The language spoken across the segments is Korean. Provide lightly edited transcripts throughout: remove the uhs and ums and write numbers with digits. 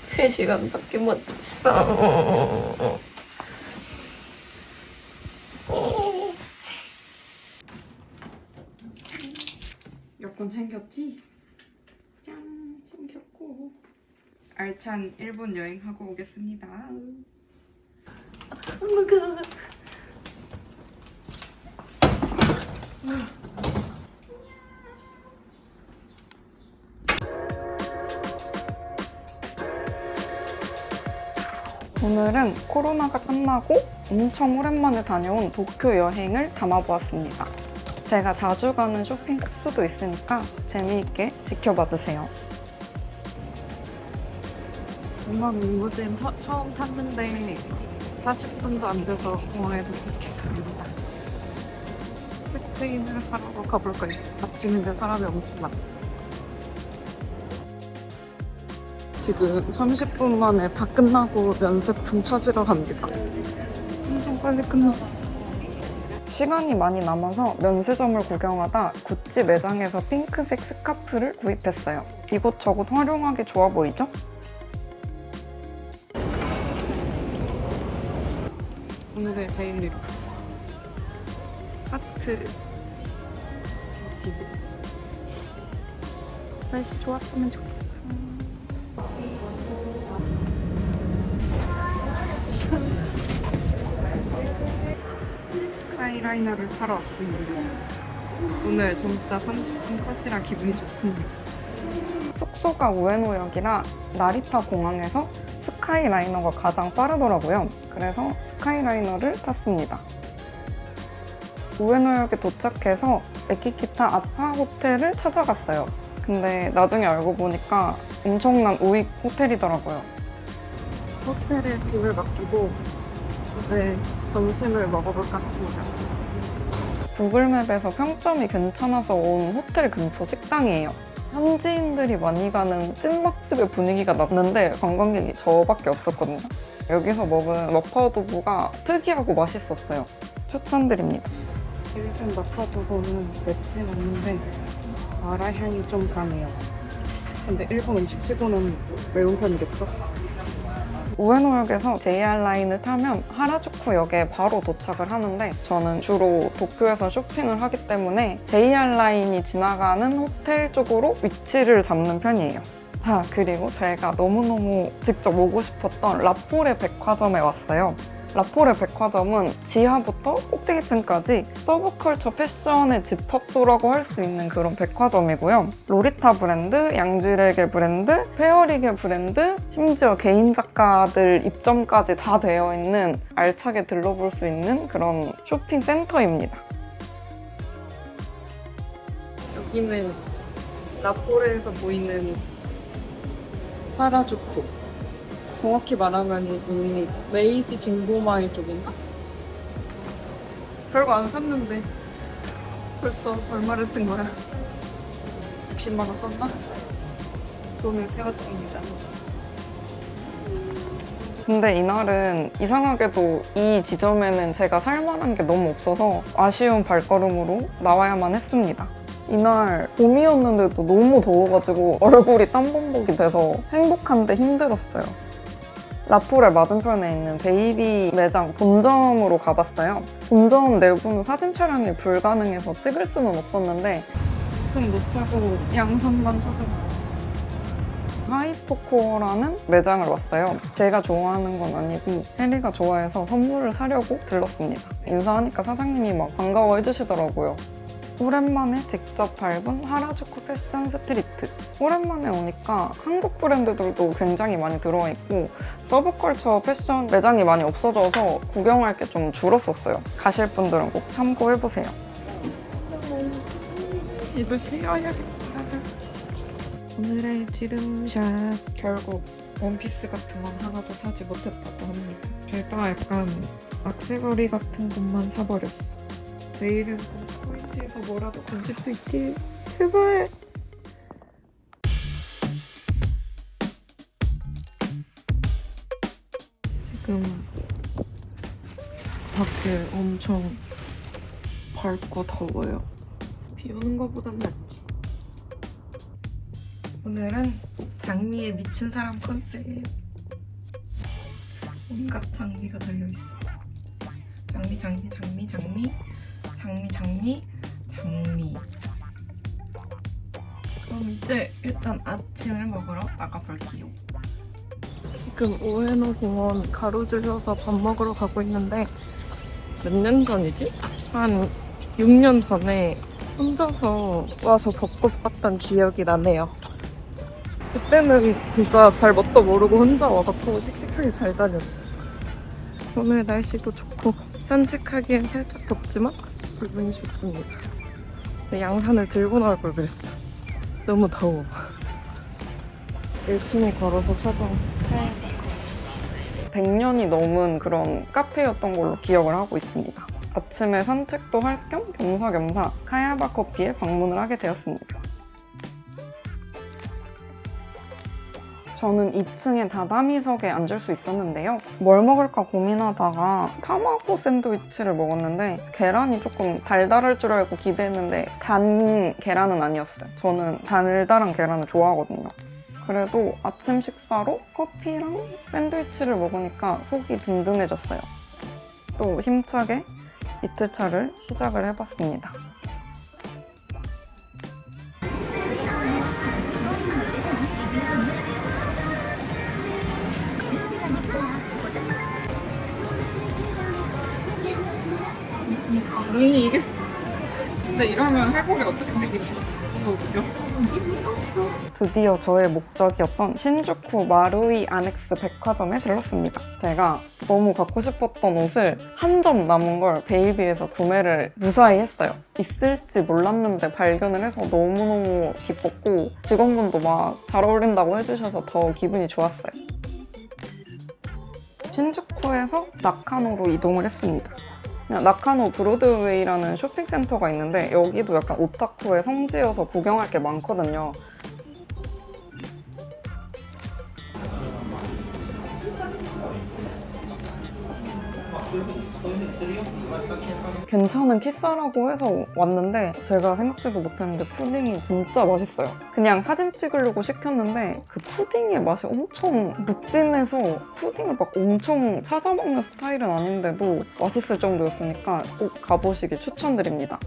3시간밖에 못 잤어. 여권 챙겼지? 짠! 챙겼고 알찬 일본 여행하고 오겠습니다. 어머가. 오늘은 코로나가 끝나고 엄청 오랜만에 다녀온 도쿄 여행을 담아보았습니다. 제가 자주 가는 쇼핑 코스도 있으니까 재미있게 지켜봐주세요. 공항 리무진 처음 탔는데 40분도 안 돼서 공항에 도착했습니다. 체크인을 하러 가볼 거예요. 아침인데 사람이 엄청 많아. 지금 30분 만에 다 끝나고 면세품 찾으러 갑니다. 엄청 빨리 끝났어. 시간이 많이 남아서 면세점을 구경하다 구찌 매장에서 핑크색 스카프를 구입했어요. 이곳저곳 활용하기 좋아 보이죠? 오늘의 데일리룩 하트 모티브. 날씨 좋았으면 좋겠다. 스카이라이너를 타러 왔습니다. 오늘 전부 다 30분 컷이라 기분이 좋습니다. 숙소가 우에노역이라 나리타 공항에서 스카이라이너가 가장 빠르더라고요. 그래서 스카이라이너를 탔습니다. 우에노역에 도착해서 에키키타 아파 호텔을 찾아갔어요. 근데 나중에 알고 보니까 엄청난 우익 호텔이더라고요. 호텔에 집을 맡기고 이제 점심을 먹어볼까 합니다. 구글맵에서 평점이 괜찮아서 온 호텔 근처 식당이에요. 현지인들이 많이 가는 찐맛집의 분위기가 났는데 관광객이 저밖에 없었거든요. 여기서 먹은 마파두부가 특이하고 맛있었어요. 추천드립니다. 일본 마파두부는 맵진 않는데 마라 향이 좀 강해요. 근데 일본 음식 치고는 매운 편이겠죠? 우에노역에서 JR 라인을 타면 하라주쿠역에 바로 도착을 하는데 저는 주로 도쿄에서 쇼핑을 하기 때문에 JR 라인이 지나가는 호텔 쪽으로 위치를 잡는 편이에요. 자, 그리고 제가 너무너무 직접 오고 싶었던 라포레 백화점에 왔어요. 라포레 백화점은 지하부터 꼭대기층까지 서브컬처 패션의 집합소라고 할 수 있는 그런 백화점이고요. 로리타 브랜드, 양지레게 브랜드, 페어리게 브랜드, 심지어 개인 작가들 입점까지 다 되어 있는 알차게 들러볼 수 있는 그런 쇼핑 센터입니다. 여기는 라포레에서 보이는 하라주쿠. 정확히 말하면 이 메이지 진고마이 쪽인가? 별거 안 샀는데 벌써 얼마를 쓴 거야? 60만 원 썼나? 돈을 태웠습니다. 근데 이날은 이상하게도 이 지점에는 제가 살만한 게 너무 없어서 아쉬운 발걸음으로 나와야만 했습니다. 이날 봄이었는데도 너무 더워가지고 얼굴이 땀범벅이 돼서 행복한데 힘들었어요. 라포레 맞은편에 있는 베이비 매장 본점으로 가봤어요. 본점 내부는 사진 촬영이 불가능해서 찍을 수는 없었는데 좀 못 사고 양산만 찾아봤어요. 하이포코어라는 매장을 왔어요. 제가 좋아하는 건 아니고 혜리가 좋아해서 선물을 사려고 들렀습니다. 인사하니까 사장님이 막 반가워해 주시더라고요. 오랜만에 직접 밟은 하라주쿠 패션 스트리트. 오랜만에 오니까 한국 브랜드들도 굉장히 많이 들어와 있고 서브컬처 패션 매장이 많이 없어져서 구경할 게 좀 줄었었어요. 가실 분들은 꼭 참고해보세요. 이도 쉬어야겠다. 오늘의 지름샷. 결국 원피스 같은 건 하나도 사지 못했다고 합니다. 제가 약간 악세거리 같은 것만 사버렸어. 내일은 꼭 포인트에서 뭐라도 건질 수 있길 제발. 지금 밖에 엄청 밝고 더워요. 비 오는 것보단 낫지. 오늘은 장미에 미친 사람 컨셉. 온갖 장미가 달려있어. 장미, 장미, 장미, 장미, 장미, 장미, 장미. 그럼 이제 일단 아침을 먹으러 나가볼게요. 지금 오에노 공원 가로질러서 밥 먹으러 가고 있는데 몇 년 전이지? 한 6년 전에 혼자서 와서 벚꽃 봤던 기억이 나네요. 그때는 진짜 잘 뭣도 모르고 혼자 와갖고 씩씩하게 잘 다녔어. 오늘 날씨도 좋고 산책하기엔 살짝 덥지만 기분이 좋습니다. 근데 양산을 들고 나올 걸 그랬어. 너무 더워. 열심히 걸어서 찾아온 100년이 넘은 그런 카페였던 걸로 기억을 하고 있습니다. 아침에 산책도 할 겸 겸사겸사 카야바 커피에 방문을 하게 되었습니다. 저는 2층에 다다미석에 앉을 수 있었는데요. 뭘 먹을까 고민하다가 타마고 샌드위치를 먹었는데 계란이 조금 달달할 줄 알고 기대했는데 단 계란은 아니었어요. 저는 달달한 계란을 좋아하거든요. 그래도 아침 식사로 커피랑 샌드위치를 먹으니까 속이 든든해졌어요. 또 힘차게 이틀차를 시작을 해봤습니다. 눈이 이게 근데 이러면 회복이 어떻게 되겠지? 너무 웃겨. 드디어 저의 목적이었던 신주쿠 마루이 아넥스 백화점에 들렀습니다. 제가 너무 갖고 싶었던 옷을 한 점 남은 걸 베이비에서 구매를 무사히 했어요. 있을지 몰랐는데 발견을 해서 너무너무 기뻤고 직원분도 막 잘 어울린다고 해주셔서 더 기분이 좋았어요. 신주쿠에서 나카노로 이동을 했습니다. 나카노 브로드웨이라는 쇼핑센터가 있는데 여기도 약간 오타쿠의 성지여서 구경할 게 많거든요. 괜찮은 키사라고 해서 왔는데 제가 생각지도 못했는데 푸딩이 진짜 맛있어요. 그냥 사진 찍으려고 시켰는데 그 푸딩의 맛이 엄청 묵진해서 푸딩을 막 엄청 찾아 먹는 스타일은 아닌데도 맛있을 정도였으니까 꼭 가보시길 추천드립니다.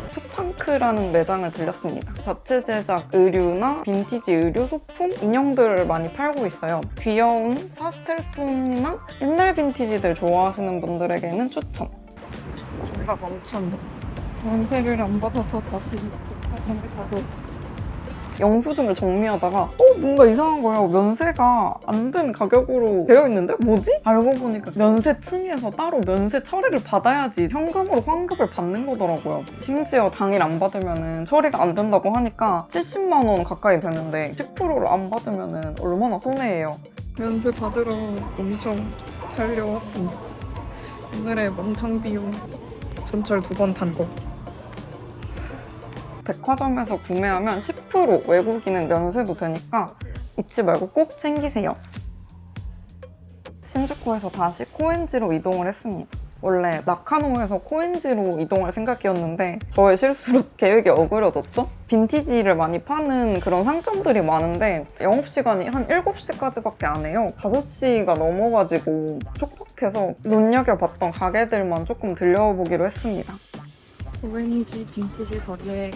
스팡크라는 매장을 들렸습니다. 자체 제작 의류나 빈티지 의류, 소품, 인형들을 많이 팔고 있어요. 귀여운 파스텔 톤이나 옛날 빈티지들 좋아하시는 분들에게는 추천. 배가 멈췄네. 연세를 안 받아서 다시 백화점에 가고 있어. 영수증을 정리하다가 뭔가 이상한 거예요. 면세가 안 된 가격으로 되어 있는데 뭐지? 알고 보니까 면세층에서 따로 면세 처리를 받아야지 현금으로 환급을 받는 거더라고요. 심지어 당일 안 받으면 처리가 안 된다고 하니까 70만 원 가까이 되는데 10%를 안 받으면 얼마나 손해예요. 면세 받으러 엄청 달려왔습니다. 오늘의 멍청 비용 전철 2번 탄 거. 백화점에서 구매하면 10% 외국인은 면세도 되니까 잊지 말고 꼭 챙기세요. 신주쿠에서 다시 코엔지로 이동을 했습니다. 원래 나카노에서 코엔지로 이동할 생각이었는데 저의 실수로 계획이 어그러졌죠? 빈티지를 많이 파는 그런 상점들이 많은데 영업시간이 한 7시까지밖에 안 해요. 5시가 넘어가지고 촉박해서 눈여겨봤던 가게들만 조금 들려보기로 했습니다. 오렌지 빈티지 거리에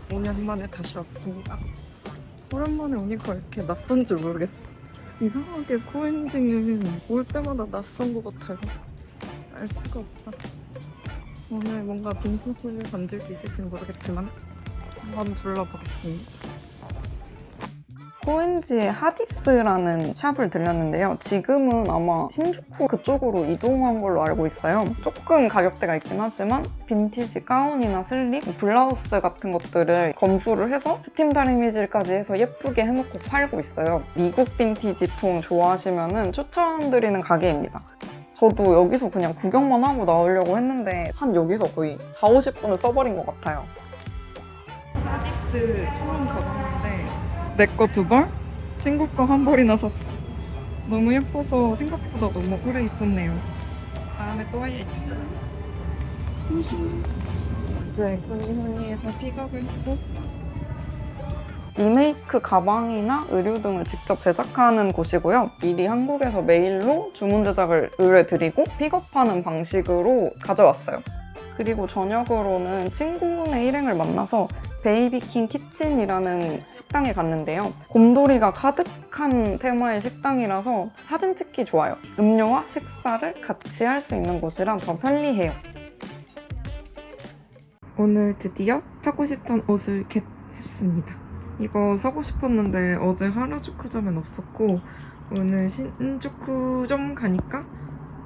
5년 만에 다시 왔습니다. 오랜만에 오니까 이렇게 낯선지 모르겠어. 이상하게 코엔지는 올 때마다 낯선 것 같아요. 알 수가 없다. 오늘 뭔가 빈티지를 만들 수 있을지 모르겠지만 한번 둘러보겠습니다. 코엔지의 하디스라는 샵을 들렸는데요. 지금은 아마 신주쿠 그쪽으로 이동한 걸로 알고 있어요. 조금 가격대가 있긴 하지만 빈티지 가운이나 슬립, 블라우스 같은 것들을 검수를 해서 스팀 다리미질까지 해서 예쁘게 해놓고 팔고 있어요. 미국 빈티지풍 좋아하시면 추천드리는 가게입니다. 저도 여기서 그냥 구경만 하고 나오려고 했는데 한 여기서 거의 40-50분을 써버린 것 같아요. 하디스 처음 가봤는데 내 거 2벌, 친구 거 1벌이나 샀어. 너무 예뻐서 생각보다 너무 오래 있었네요. 다음에 또 와야지. 이제 쿠니후니에서 픽업을 하고 리메이크 가방이나 의류 등을 직접 제작하는 곳이고요. 미리 한국에서 메일로 주문 제작을 의뢰드리고 픽업하는 방식으로 가져왔어요. 그리고 저녁으로는 친구네 일행을 만나서 베이비킹 키친이라는 식당에 갔는데요. 곰돌이가 가득한 테마의 식당이라서 사진 찍기 좋아요. 음료와 식사를 같이 할 수 있는 곳이라 더 편리해요. 오늘 드디어 사고 싶던 옷을 겟했습니다. 이거 사고 싶었는데 어제 하라주쿠점엔 없었고 오늘 신주쿠점 가니까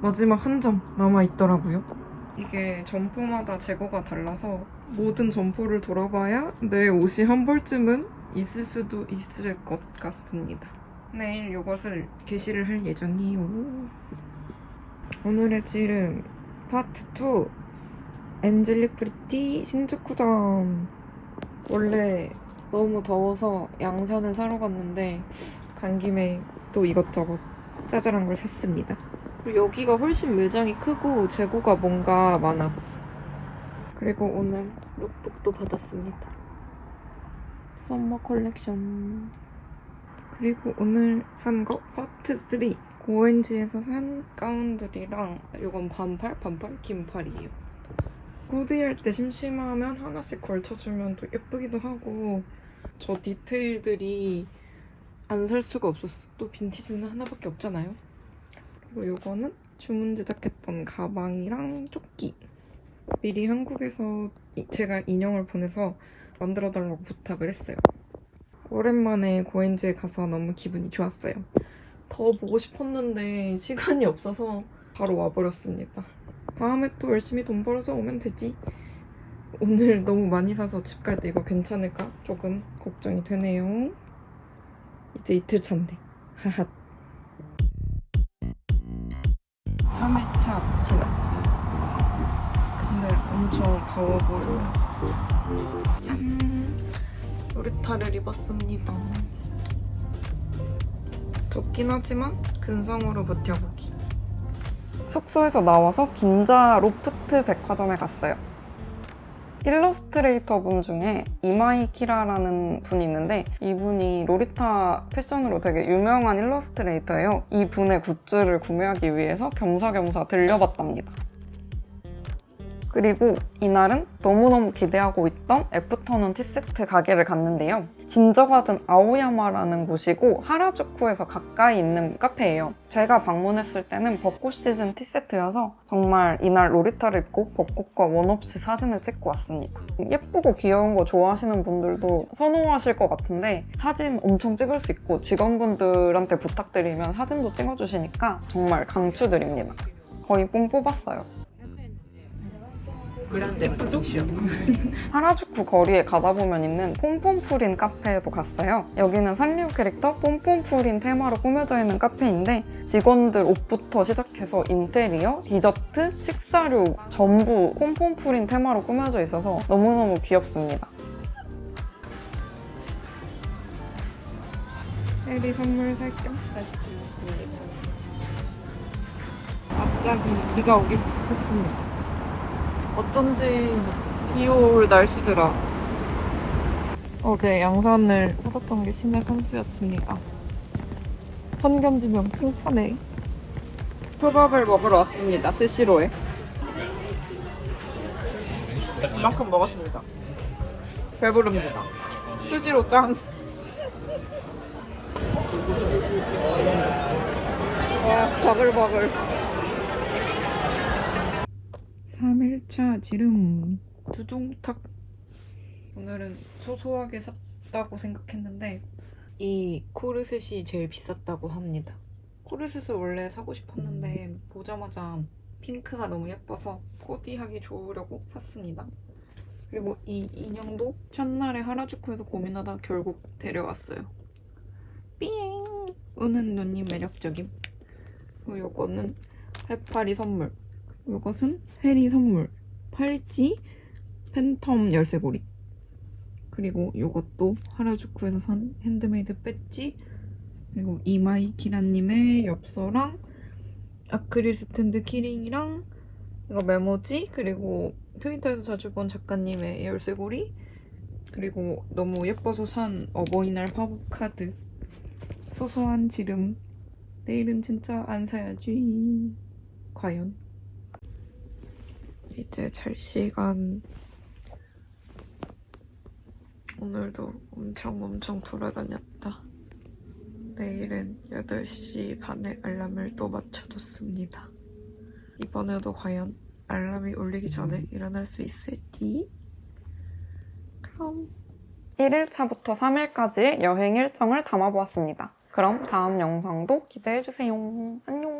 마지막 한 점 남아있더라고요. 이게 점포마다 재고가 달라서 모든 점포를 돌아봐야 내 옷이 한 벌쯤은 있을 수도 있을 것 같습니다. 내일 이것을 게시를 할 예정이에요. 오늘의 질은 파트 2 엔젤릭 프리티 신주쿠점. 원래 너무 더워서 양산을 사러 갔는데 간 김에 또 이것저것 짜잘한 걸 샀습니다. 그리고 여기가 훨씬 매장이 크고 재고가 뭔가 많았어. 그리고 오늘 룩북도 받았습니다. 썸머 컬렉션. 그리고 오늘 산 거 파트 3 고엔지에서 산 가운들이랑 이건 반팔 긴팔이에요. 코디할 때 심심하면 하나씩 걸쳐주면 또 예쁘기도 하고 저 디테일들이 안 살 수가 없었어. 또 빈티지는 하나밖에 없잖아요. 그리고 요거는 주문 제작했던 가방이랑 조끼. 미리 한국에서 제가 인형을 보내서 만들어달라고 부탁을 했어요. 오랜만에 고엔지에 가서 너무 기분이 좋았어요. 더 보고 싶었는데 시간이 없어서 바로 와버렸습니다. 다음에 또 열심히 돈 벌어서 오면 되지. 오늘 너무 많이 사서 집 갈 때 이거 괜찮을까? 조금 걱정이 되네요. 이제 이틀 차인데. 하하. 3일차 아침. 근데 엄청 더워 보여요. 요리타를 입었습니다. 덥긴 하지만 근성으로 버텨보기. 숙소에서 나와서 긴자 로프트 백화점에 갔어요. 일러스트레이터 분 중에 이마이 키라라는 분이 있는데 이분이 로리타 패션으로 되게 유명한 일러스트레이터예요. 이 분의 굿즈를 구매하기 위해서 겸사겸사 들려봤답니다. 그리고 이날은 너무너무 기대하고 있던 애프터눈 티세트 가게를 갔는데요. 진저가든 아오야마라는 곳이고 하라주쿠에서 가까이 있는 카페예요. 제가 방문했을 때는 벚꽃 시즌 티세트여서 정말 이날 로리타를 입고 벚꽃과 원 없이 사진을 찍고 왔습니다. 예쁘고 귀여운 거 좋아하시는 분들도 선호하실 것 같은데 사진 엄청 찍을 수 있고 직원분들한테 부탁드리면 사진도 찍어주시니까 정말 강추드립니다. 거의 뽕 뽑았어요. 그란데 푸조시오. 하라주쿠 거리에 가다 보면 있는 폼폼프린 카페에도 갔어요. 여기는 산리오 캐릭터 폼폼프린 테마로 꾸며져 있는 카페인데 직원들 옷부터 시작해서 인테리어, 디저트, 식사류 전부 폼폼프린 테마로 꾸며져 있어서 너무너무 귀엽습니다. 에리 선물 살 겸 다시 들렸습니다. 갑자기 비가 오기 시작했습니다. 어쩐지 비 올 날씨더라. 어제 양산을 사뒀던 게 신의 한 수였습니다. 선견지명 칭찬해. 초밥을 먹으러 왔습니다. 스시로에. 이만큼 먹었습니다. 배부릅니다. 스시로 짱. 와, 바글바글. 3일차 지름 두둥탁. 오늘은 소소하게 샀다고 생각했는데 이 코르셋이 제일 비쌌다고 합니다. 코르셋을 원래 사고 싶었는데 보자마자 핑크가 너무 예뻐서 코디하기 좋으려고 샀습니다. 그리고 이 인형도 첫날에 하라주쿠에서 고민하다 결국 데려왔어요. 삥! 우는 눈이 매력적임. 그리고 요거는 해파리 선물. 이것은 해리 선물 팔찌 팬텀 열쇠고리. 그리고 이것도 하라주쿠에서 산 핸드메이드 배지. 그리고 이마이 키라님의 엽서랑 아크릴 스탠드 키링이랑 이거 메모지. 그리고 트위터에서 자주 본 작가님의 열쇠고리, 그리고 너무 예뻐서 산 어버이날 화보 카드, 소소한 지름. 내일은 진짜 안 사야지. 과연? 이제 잘 시간. 오늘도 엄청 돌아다녔다. 내일은 8시 반에 알람을 또 맞춰뒀습니다. 이번에도 과연 알람이 울리기 전에 일어날 수 있을지? 그럼 1일차부터 3일까지 여행 일정을 담아보았습니다. 그럼 다음 영상도 기대해주세요. 안녕!